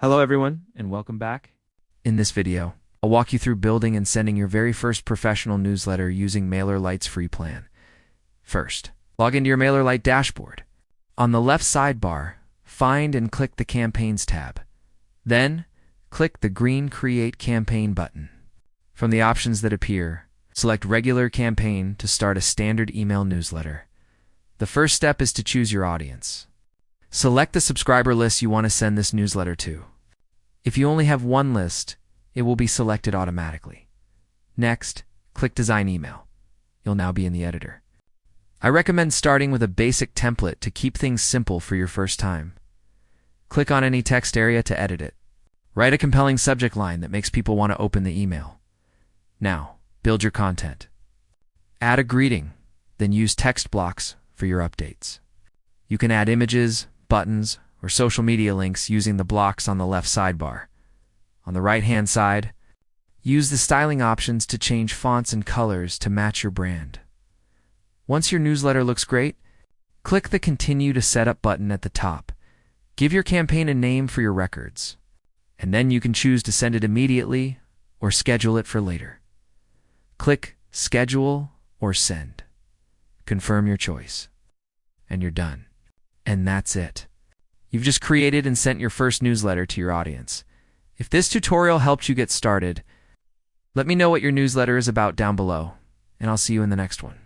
Hello everyone, and welcome back. In this video, I'll walk you through building and sending your very first professional newsletter using MailerLite's free plan. First, log into your MailerLite dashboard. On the left sidebar, find and click the Campaigns tab. Then, click the green Create Campaign button. From the options that appear, select Regular Campaign to start a standard email newsletter. The first step is to choose your audience. Select the subscriber list you want to send this newsletter to. If you only have one list, it will be selected automatically. Next, click Design Email. You'll now be in the editor. I recommend starting with a basic template to keep things simple for your first time. Click on any text area to edit it. Write a compelling subject line that makes people want to open the email. Now, build your content. Add a greeting, then use text blocks for your updates. You can add images, buttons, or social media links using the blocks on the left sidebar. On the right-hand side, use the styling options to change fonts and colors to match your brand. Once your newsletter looks great, click the Continue to Set Up button at the top. Give your campaign a name for your records, and then you can choose to send it immediately or schedule it for later. Click Schedule or Send. Confirm your choice, and you're done. And that's it. You've just created and sent your first newsletter to your audience. If this tutorial helped you get started, let me know what your newsletter is about down below, and I'll see you in the next one.